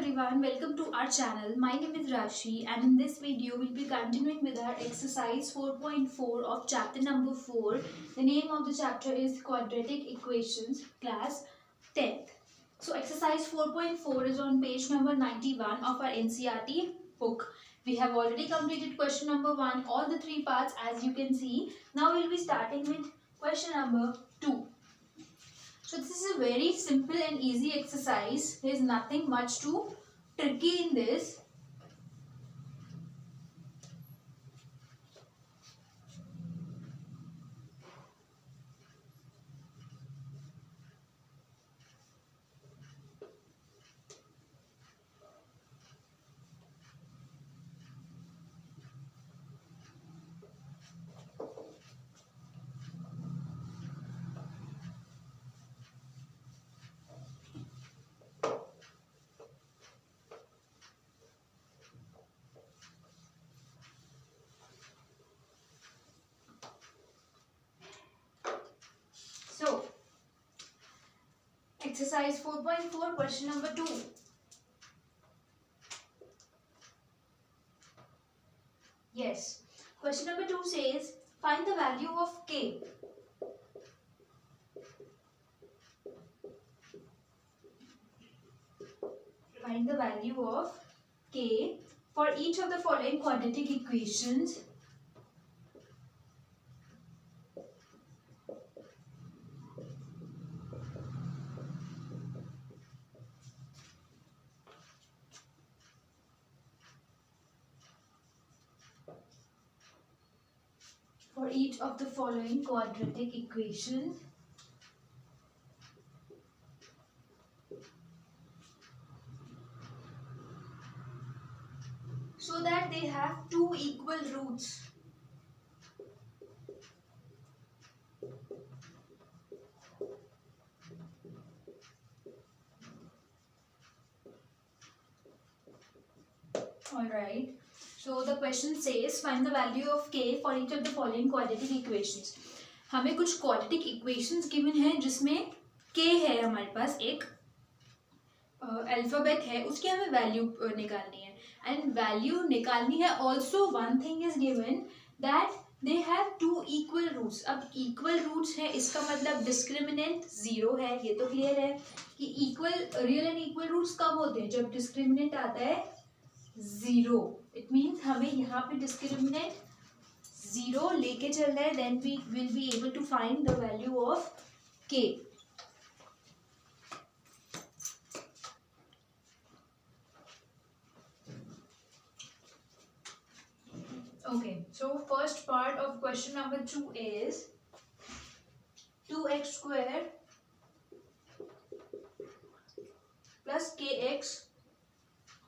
everyone, welcome to our channel. My name is Rashi and in this video we'll be continuing with our exercise 4.4 of chapter number 4. The name of the chapter is Quadratic Equations, class 10th. So exercise 4.4 is on page number 91 of our NCERT book. We have already completed question number 1, all the 3 parts as you can see. Now we'll be starting with question number 2. So this is a very simple and easy exercise. There is nothing much too tricky in this. So, exercise 4.4, question number 2. Yes, question number 2 says, find the value of k. Find the value of k for each of the following quadratic equations. For each of the following quadratic equations. So that they have two equal roots. Alright. So the question says find the value of k for each of the following quadratic equations. हमें कुछ quadratic equations given है जिसमें k है हमारे पास एक alphabet है उसकी हमें वैल्यू निकालनी है एंड वैल्यू निकालनी है also one thing is given that they have two equal roots. अब इक्वल रूट्स है इसका मतलब डिस्क्रिमिनेंट जीरो है. ये तो क्लियर है कि equal real and equal roots कब होते हैं जब डिस्क्रिमिनेंट आता है जीरो. इट मीन्स हमें यहाँ पे डिस्क्रिमिनेंट जीरो लेके चल रहा है then we will be able to find the value of K. Okay, so first part of question number 2 is 2x square plus kx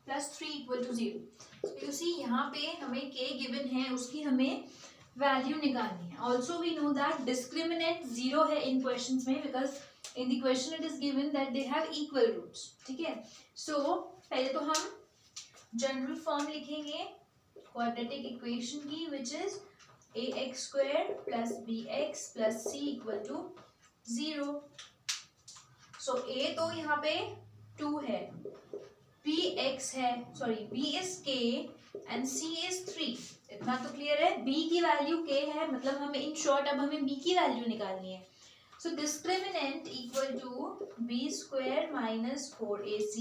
plus 3 equal to 0. So you see यहाँ पे हमें k given है उसकी हमें value निकालनी है. Also we know that discriminant 0 है in questions में because in the question it is given that they have equal roots. ठीक है. So पहले तो हम जनरल फॉर्म लिखेंगे quadratic equation की which is ax square plus bx plus c equal to 0. So a तो यहाँ पे 2 है, bx है, sorry b is k and c is 3. इतना तो क्लियर है. b की वैल्यू k है मतलब हमें इन शॉर्ट अब हमें b की वैल्यू निकालनी है. So discriminant equal to b square minus 4ac.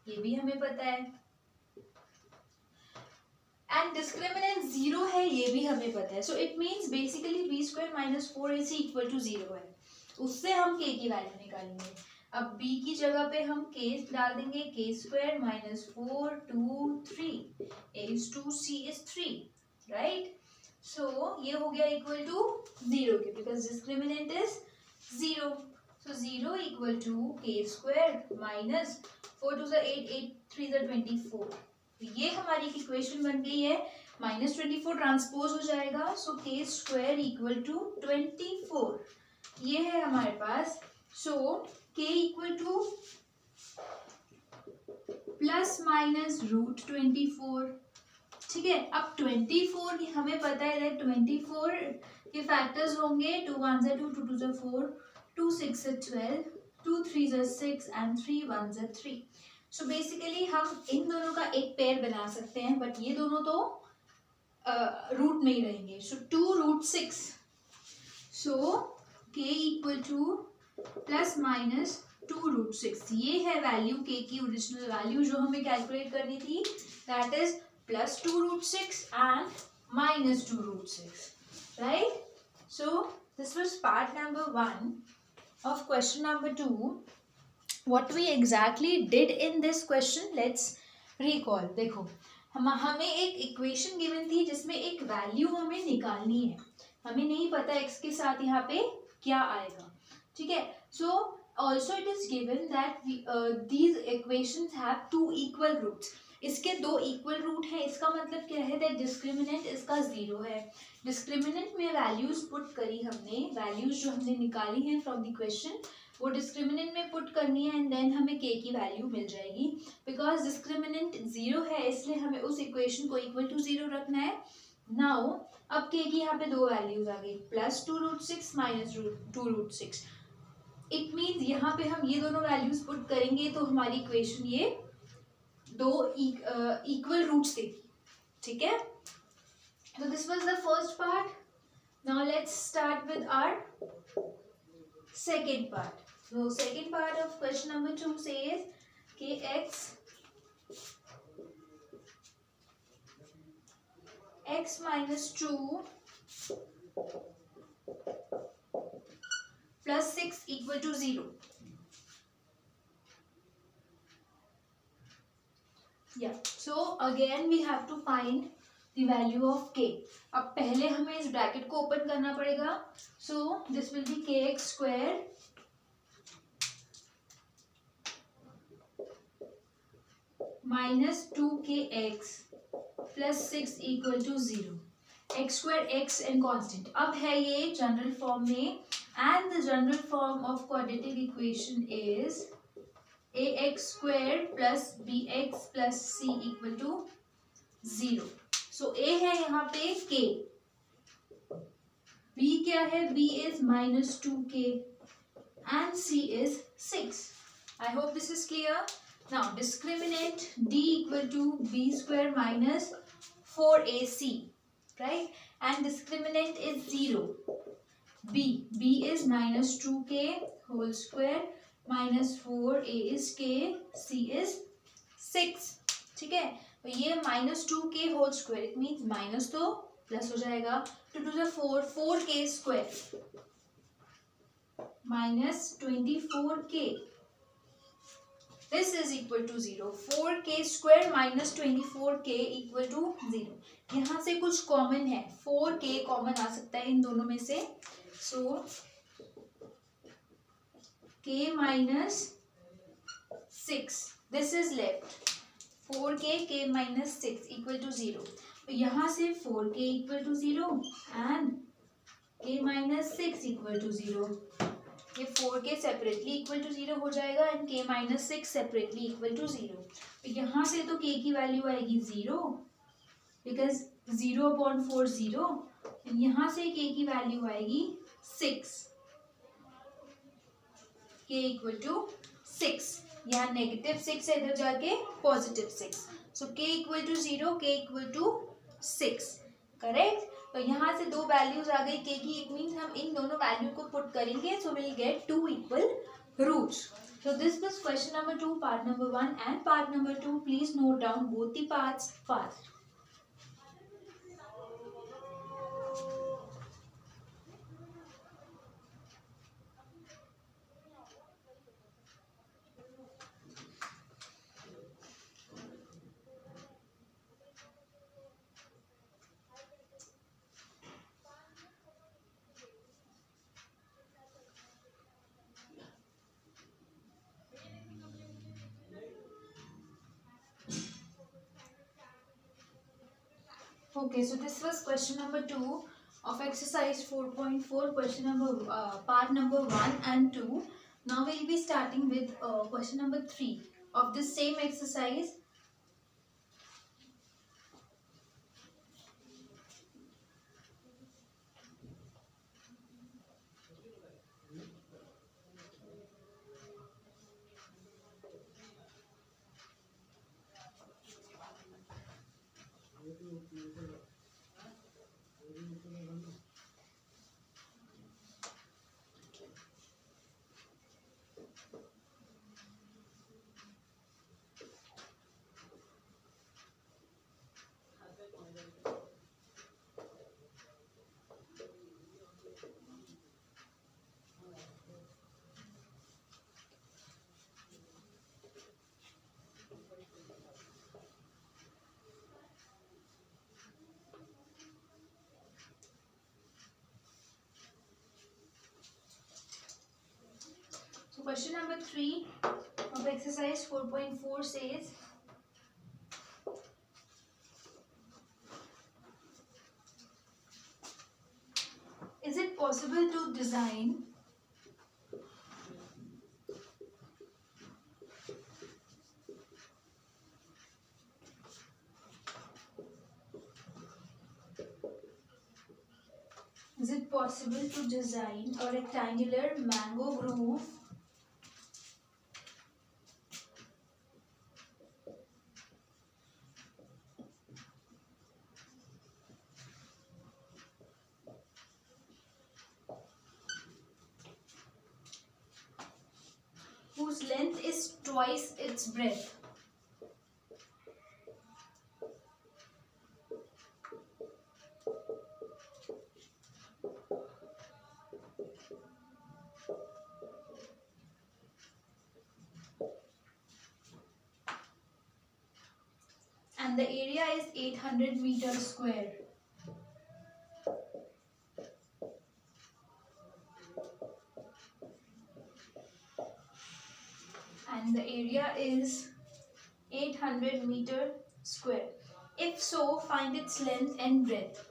ये भी हमें पता है. एंड डिस्क्रिमिनेंट जीरो है ये भी हमें पता है. So it means basically B square minus 4ac equal to 0 है. उससे हम k की वैल्यू निकालेंगे. अब b की जगह पे हम k डाल देंगे k square minus 4 2 3 a is 2 c is 3 right. So ये हो गया इक्वल टू 0 के because discriminant is 0. So 0 equal to k square minus 4 2 8 8 3 24. ये हमारी इक्वेशन बन गई है. -24 ट्रांसपोज हो जाएगा. So k square equal to 24 ये है हमारे पास. So k equal to plus minus root 24. ठीक है. अब 24 हमें पता है 24 के फैक्टर्स होंगे 2 1 2 2 2 4 2 6 12 2 3 6 एंड 3 1 3. सो बेसिकली हम इन दोनों का एक पेयर बना सकते हैं, बट ये दोनों तो रूट में ही रहेंगे. सो 2√6. सो k equal to plus minus 2√6. ये है वैल्यू k की ओरिजिनल वैल्यू जो हमें कैलकुलेट करनी थी. That is plus 2√6 and minus 2√6, right? So this was part number 1 of question number 2. What we exactly did in this question, let's recall. देखो हमें एक इक्वेशन गिवन थी जिसमें एक वैल्यू हमें निकालनी है. हमें नहीं पता x के साथ यहाँ पे क्या आएगा. ठीक है. So also it is given that these equations have two equal roots. इसके दो इक्वल रूट है. इसका मतलब क्या है? दैट डिस्क्रिमिनेंट इसका 0 है. डिस्क्रिमिनेंट में वैल्यूज पुट करी हमने, वैल्यूज जो हमने निकाली हैं फ्रॉम द क्वेश्चन वो डिस्क्रिमिनेंट में पुट करनी है एंड देन हमें k की वैल्यू मिल जाएगी. बिकॉज डिस्क्रिमिनेंट 0 है इसलिए हमें उस इक्वेशन को इक्वल टू 0 रखना है. नाउ अब k की यहाँ पे दो वैल्यूज आ गई, प्लस 2√6 माइनस 2√6. इट मीन्स यहाँ पे हम ये दोनों वैल्यूज पुट करेंगे तो हमारी इक्वेशन ये दो इक्वल रूट्स देगी. ठीक है. So this was the first part. Now let's start with our second part. So second part of question number 2 says kx x minus 2 plus 6 equal to 0. Yeah. So again we have to find the value of k. अब पहले हमें इस bracket को open करना पड़ेगा. So this will be kx square minus 2kx plus 6 equal to 0. x square x and constant. अब है ये जनरल फॉर्म में and the general form of quadratic equation is ax square plus bx plus c equal to 0. So a है यहाँ पे k, b क्या है? b is minus 2k and c is 6. I hope this is clear. Now discriminant d equal to b square minus 4ac, right? And discriminant is 0. b is minus 2k whole square minus 4, a is k, c is 6. ठीक है. तो ये minus 2k whole square, it means minus तो प्लस हो जाएगा. 2 to the 4, 4k square minus 24k. This is equal to 0. 4k square minus 24k equal to 0. यहाँ से कुछ कॉमन है, 4k कॉमन आ सकता है इन दोनों में से. सो k minus 6, this is left. 4k k minus 6 equal to 0. तो यहाँ से 4k equal to 0 and k minus 6 equal to 0. ये 4k सेपरेटली इक्वल टू 0 हो जाएगा and k minus 6 separately equal to 0. तो यहाँ से तो k की वैल्यू आएगी 0 बिकॉज 0/4 0 एंड यहाँ से k की वैल्यू आएगी 6. k equal to 6. यहाँ नेगेटिव 6 है, इधर जाके positive 6. So k equal to 0, k equal to 6. Correct. तो यहाँ से दो वैल्यूज आ गई k की. इट मीन्स हम इन दोनों वैल्यू को पुट करेंगे so will get 2 equal roots. So this was question number 2 part number 1 and part number 2. Please note down both the parts fast. Okay, so this was question number 2 of exercise 4.4, question number part number 1 and 2. Now we'll be starting with question number 3 of this same exercise. So question number 3 of exercise 4.4 says, is it possible to design a rectangular mango groove whose length is twice its breadth? And the area is 800 meters square. And the area is 800 meter square. If so, find its length and breadth.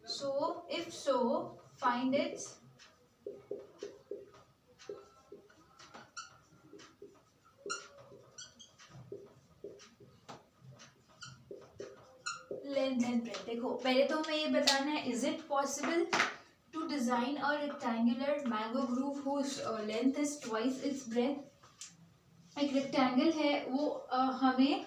So, if so, find its length and breadth. देखो पहले तो हमें ये बताना है, is it possible to design a rectangular mango grove whose length is twice its breadth. एक rectangle है वो हमें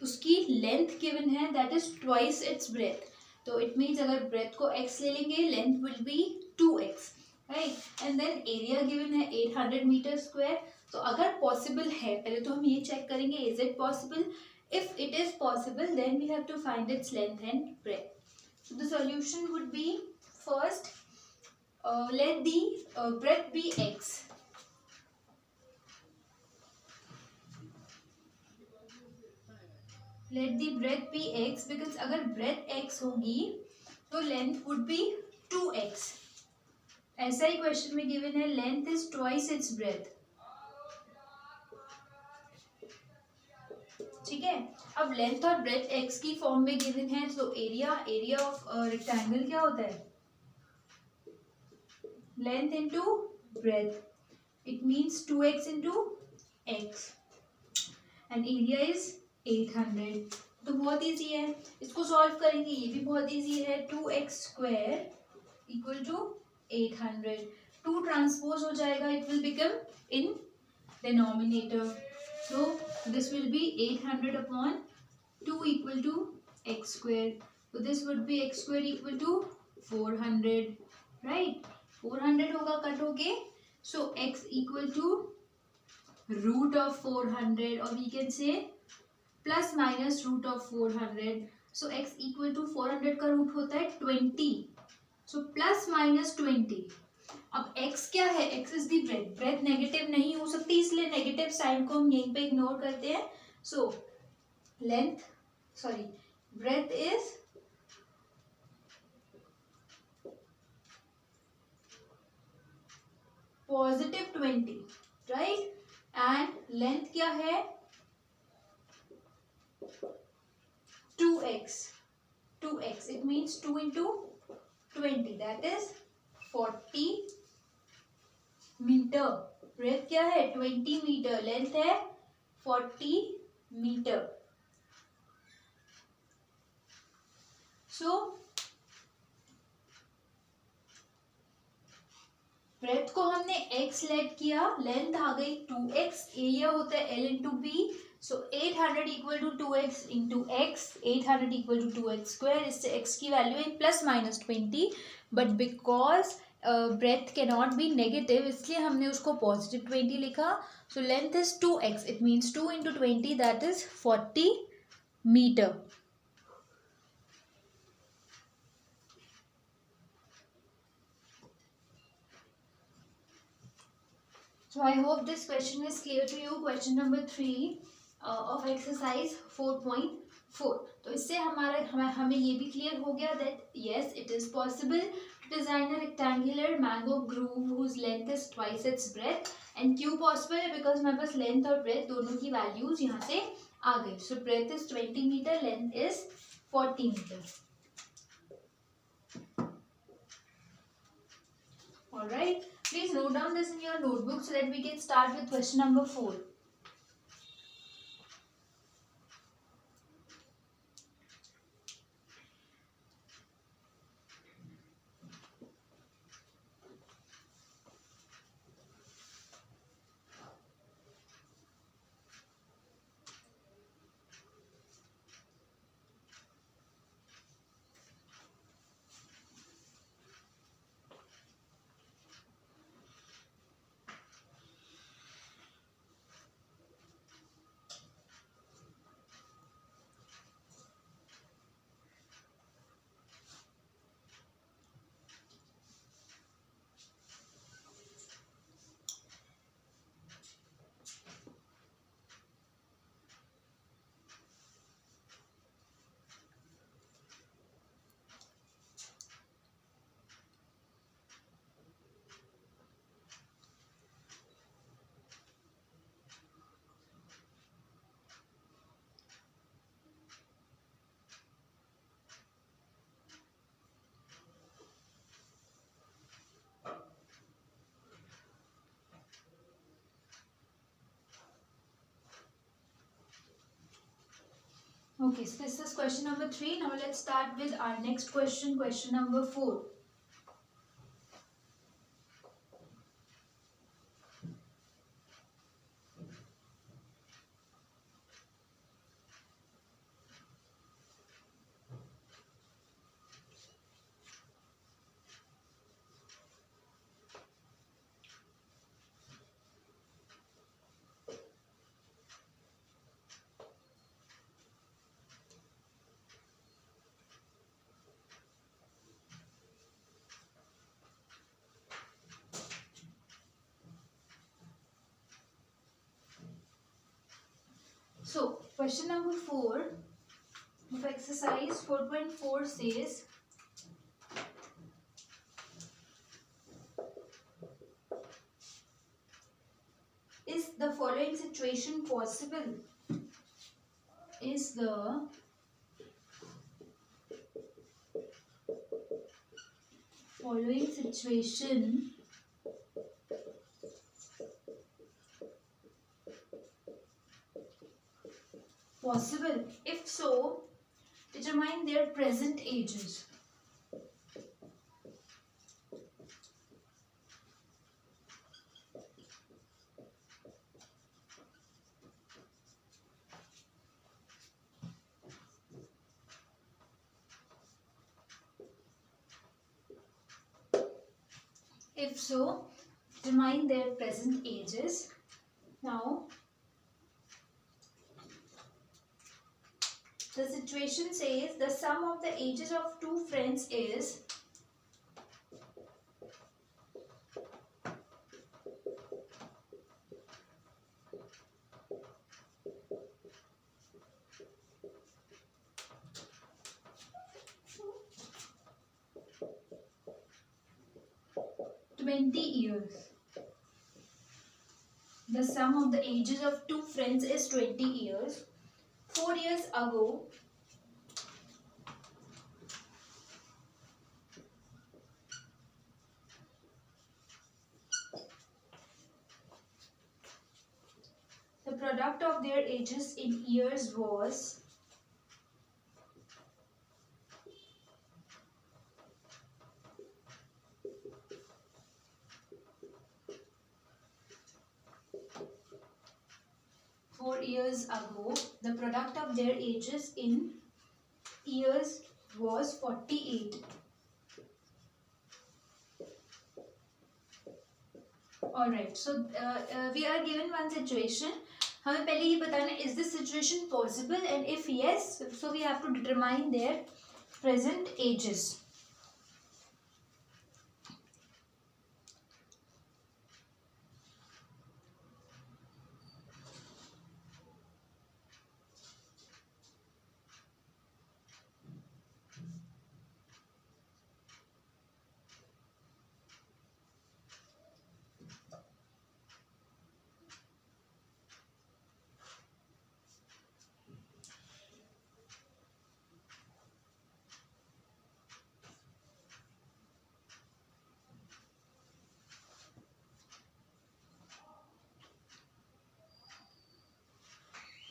उसकी लेंथ गिवन है that is twice its breadth. तो इट मीन्स अगर ब्रेथ को x ले लेंगे length will be 2x, right. And then area given है 800 मीटर स्क्वायर. तो अगर पॉसिबल है, पहले तो हम ये चेक करेंगे is it possible. If it is possible, then we have to find its length and breadth. So the solution would be first, let the breadth be x. Let the breadth be x because अगर breadth x होगी तो length would be 2x. ऐसा ही question में given है length is twice its breadth. ठीक है. अब length और ब्रेथ x की फॉर्म में गिवन है, तो एरिया ऑफ रेक्टेंगल क्या होता है? Length into breadth. It means 2x into x and area is 800. तो बहुत इजी है, इसको सॉल्व करेंगे. ये भी बहुत इजी है. 2x square equal to 800. 2 transpose हो जाएगा, it will become in denominator. So this will be 800 upon 2 equal to x square. So this would be x square equal to 400, right? 400 होगा कट होके. So x equal to root of 400, or we can say plus minus root of 400. So x equal to 400 का root होता है 20. So plus minus 20. अब x क्या है? x is the breadth. Breadth negative नहीं हो सकती, इसलिए नेगेटिव साइन को हम यहीं पे इग्नोर करते हैं. So breadth is positive 20, right. And length क्या है? 2x. It means 2 into 20, that is 40 metre. Breadth क्या है? 20 मीटर. लेंथ है 40 मीटर. सो ब्रेथ को हमने x लेट किया, लेंथ आ गई 2x, एरिया होता है L into B, so 800 equal to 2x into X, 800 equal to 2x square, इससे x की वैल्यू है plus minus 20, but because breadth can not be negative इसलिए हमने उसको पॉजिटिव 20 लिखा. So length is 2x, it means 2 into 20 that is 40 metre. So I hope this question is clear to you. Question number 3 of exercise 4.4. तो इससे हमें ये भी clear हो गया that yes it is possible to design a rectangular mango groove whose length is twice its breadth. And क्यों possible है because मेरे पास length और breadth दोनों की values यहाँ से आ गई. So breadth is 20 meter, length is 40 meter. Alright, please note down this in your notebook so that we can start with question number 4. Okay, so this is question number 3. Now let's start with our next question, question number 4. So, question number 4 of exercise 4.4 says, is the following situation possible? Is the following situation possible? If so, determine their present ages. If so, determine their present ages. Now, the situation says the sum of the ages of two friends is years. The sum of the ages of two friends is 20 years. 4 years ago, the product of their ages in years was 4 years ago the product of their ages in years was 48. Alright, so we are given one situation. हमें पहले ये बताना है is this situation possible and if yes so we have to determine their present ages.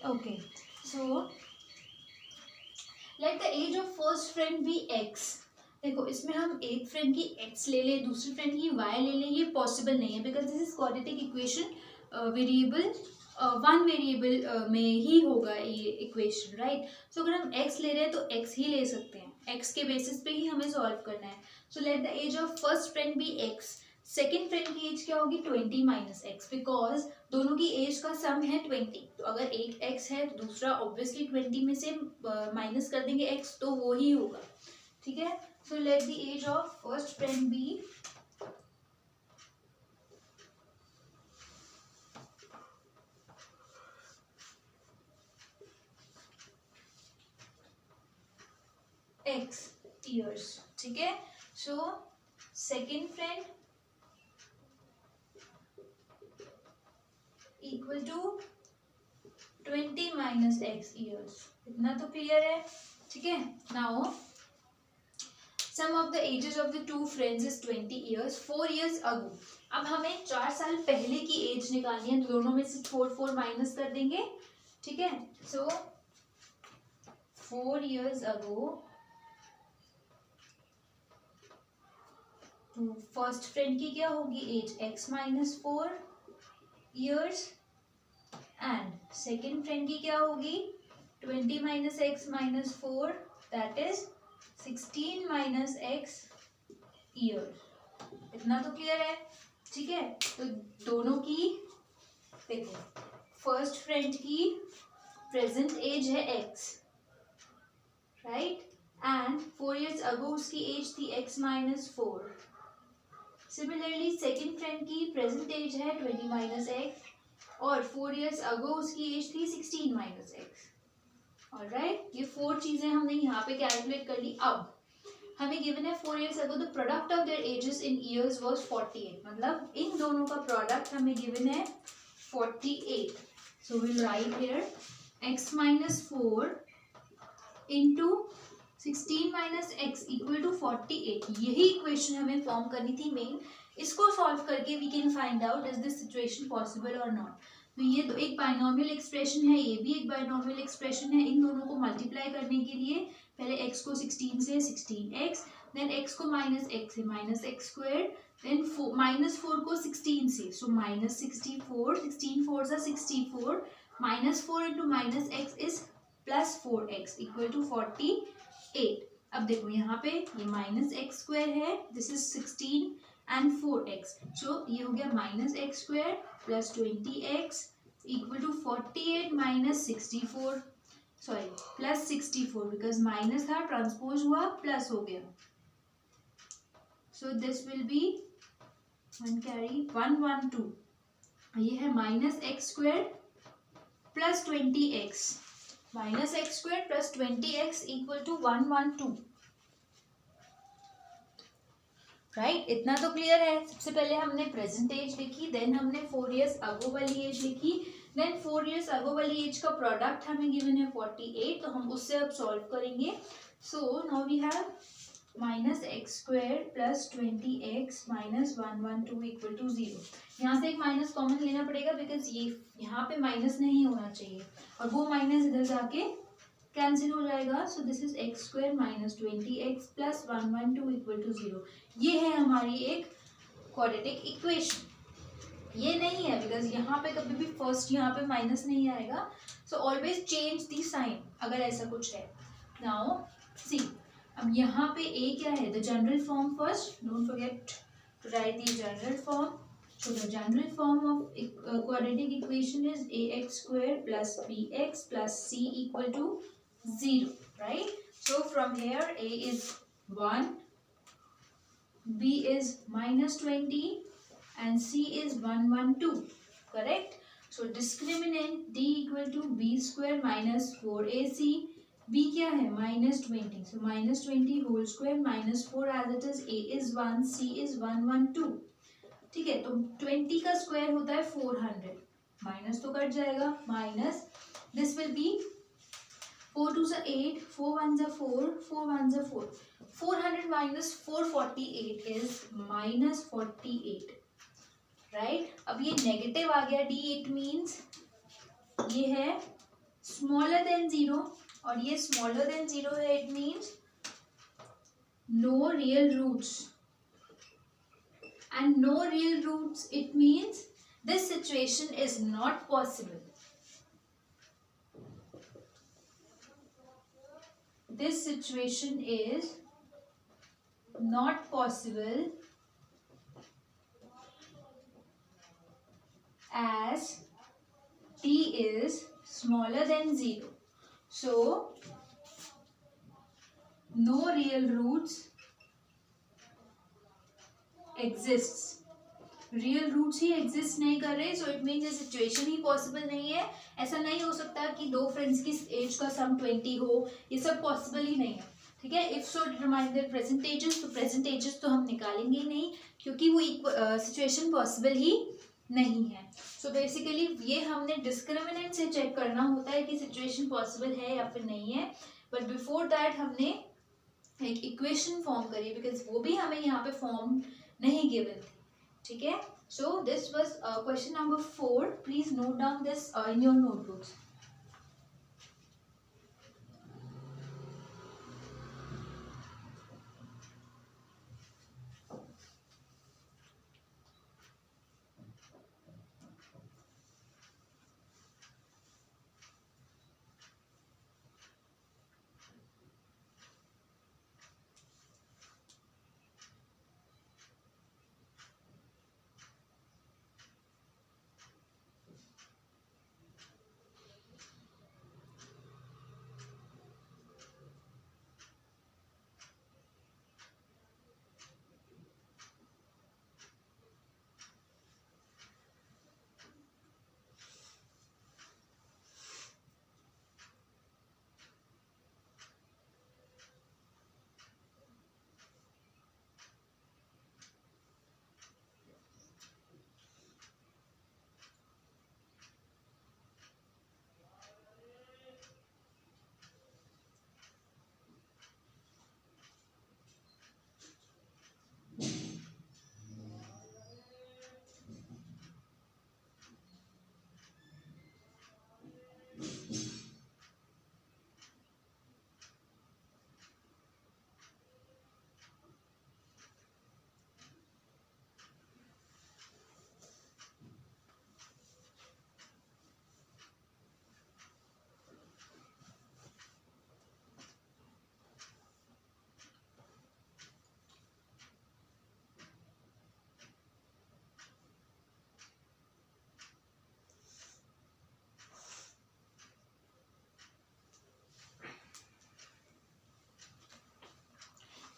Okay, so let the age of first friend be x. देखो इसमें हम एक friend की x ले लें, दूसरी फ्रेंड की y ले लें, ये पॉसिबल नहीं है because this is quadratic equation. Variable one variable में ही होगा ये इक्वेशन, राइट. सो अगर हम x ले रहे हैं तो x ही ले सकते हैं, x के बेसिस पे ही हमें सॉल्व करना है. So let the age of first friend be x. Second friend की एज क्या होगी 20 माइनस एक्स, बिकॉज दोनों की एज का सम है 20. तो अगर एक x है तो दूसरा ऑब्वियसली 20 में से माइनस कर देंगे x तो वो ही होगा, ठीक है. So let the age of first friend be x years, ठीक है. So second friend equal to 20 minus X years. इतना तो क्लियर है, ठीक है. Now sum of the ages of the two friends is 20 years 4 years ago. अब हमें 4 साल पहले की एज निकालनी है, तो दोनों में से 4 माइनस कर देंगे, ठीक है. सो 4 ईयर्स अगो तो फर्स्ट फ्रेंड की क्या होगी age x minus 4 years and second friend की क्या होगी 20 minus X minus 4 that is 16 minus X year. इतना तो क्लियर है, ठीक है. तो दोनों की देखो, फर्स्ट फ्रेंड की प्रेजेंट एज है x, राइट, एंड 4 years अगो उसकी एज थी x minus 4. Similarly second friend की प्रेजेंट एज है 20 माइनस एक्स और 4 years अगो उसकी एज थी 16 माइनस एक्स. ऑलराइट, ये 4 चीजें हमने यहाँ पे कैलकुलेट कर ली. अब हमें गिवन है 4 years ago the product of their edges in years was 48. मतलब इन दोनों का प्रोडक्ट हमें गिवन है 48. So will write here x minus 4 into 16 minus X equal to 48. यही इक्वेशन हमें फॉर्म करनी थी मेन. इसको सॉल्व करके we can find out is this situation possible और नॉट. तो ये तो एक बाइनॉमियल एक्सप्रेशन है, ये भी एक बाइनॉमियल एक्सप्रेशन है. इन दोनों को मल्टीप्लाई करने के लिए पहले x को 16 से 16x, देन x को माइनस x से minus X square, then minus 4 को 16 से, सो माइनस 64. 16 4 सा 64, minus 4 into minus X is plus 4x equal to 48. अब देखो यहाँ पे ये माइनस एक्स स्क्वायर है, this is 16 and 4x, so ये हो गया minus X square plus 20x equal to 48 minus 64, sorry plus 64 because minus था ट्रांसपोज हुआ प्लस हो गया. So this will be 1 carry 112. ये है minus X square plus 20x, minus X square plus 20x equal to 112. Right, इतना तो clear है. सबसे पहले हमने प्रेजेंट एज लिखी, देन हमने 4 years अगो वाली एज लिखी, देन 4 years अगो वाली एज का प्रोडक्ट हमें गिवन है 48. तो हम उससे अब सॉल्व करेंगे. So now we have minus X square plus 20x minus 112 equal to 0. यहाँ से एक माइनस कॉमन लेना पड़ेगा बिकॉज ये यहाँ पे माइनस नहीं होना चाहिए और वो माइनस इधर जाके कैंसिल हो जाएगा. So this is X square minus 20x plus 112 equal to 0. ये है हमारी एक क्वाड्रेटिक इक्वेशन. ये नहीं है, बिकॉज यहाँ पे कभी भी फर्स्ट यहाँ पे माइनस नहीं आएगा. So always change the sign अगर ऐसा कुछ है. नाउ सी, अब यहाँ पे ए क्या है, the general form first, don't forget to write the general form. So the general form of quadratic equation is ax square plus bx plus c equal to 0, right? So from here a is 1, b is -20 and c is 112, correct? So discriminant d equal to b square minus 4ac. b क्या है, -20, so -20 whole square minus 4 as it is. a is 1, c is 112. ठीक है, तो 20 का square होता है 400, minus तो cut जाएगा, minus this will B 4 2 8, 4 1 4, 4 1 4. 400 minus 448 is -48, right? अब ये नेगेटिव आ गया d, इट मीन्स ये है स्मॉलर देन 0 और ये स्मॉलर देन 0 है, it means no real roots. And no real roots, it means this situation is not possible. This situation is not possible as t is smaller than 0. So no real roots exists. Real roots ही exist नहीं कर रहे, so it means ये situation ही possible नहीं है. ऐसा नहीं हो सकता कि दो फ्रेंड्स की एज का सम 20 हो, ये सब पॉसिबल ही नहीं है. ठीक है, if so determine there present ages, तो प्रेजेंट एजेस तो हम निकालेंगे ही नहीं क्योंकि वो सिचुएशन पॉसिबल ही नहीं है. सो बेसिकली ये हमने डिस्क्रिमिनेंट से चेक करना होता है कि सिचुएशन पॉसिबल है या फिर नहीं है. बट बिफोर दैट हमने एक इक्वेशन फॉर्म करी, बिकॉज वो भी हमें यहाँ पे फॉर्म नहीं गिवन थी. ठीक है, सो this was question number 4. Please note down this in your notebooks.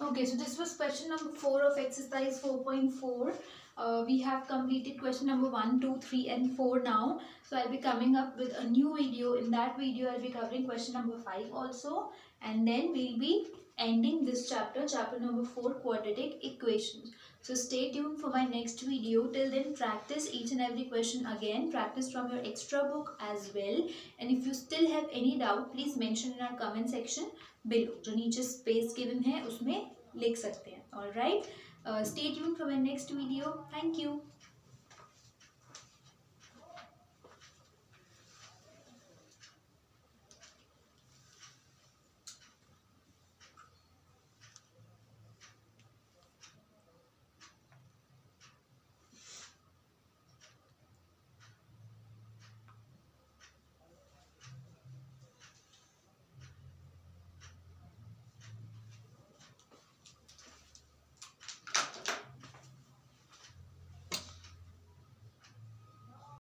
Okay, so this was question number 4 of exercise 4.4. We have completed question number 1, 2, 3 and 4 now. So I'll be coming up with a new video. In that video, I'll be covering question number 5 also. And then we'll be ending this chapter, chapter number 4, quadratic equations. So stay tuned for my next video. Till then, practice each and every question again. Practice from your extra book as well. And if you still have any doubt, please mention in our comment section below. जो नीचे space given है उसमें लिख सकते हैं. All right. Stay tuned for my next video. Thank you.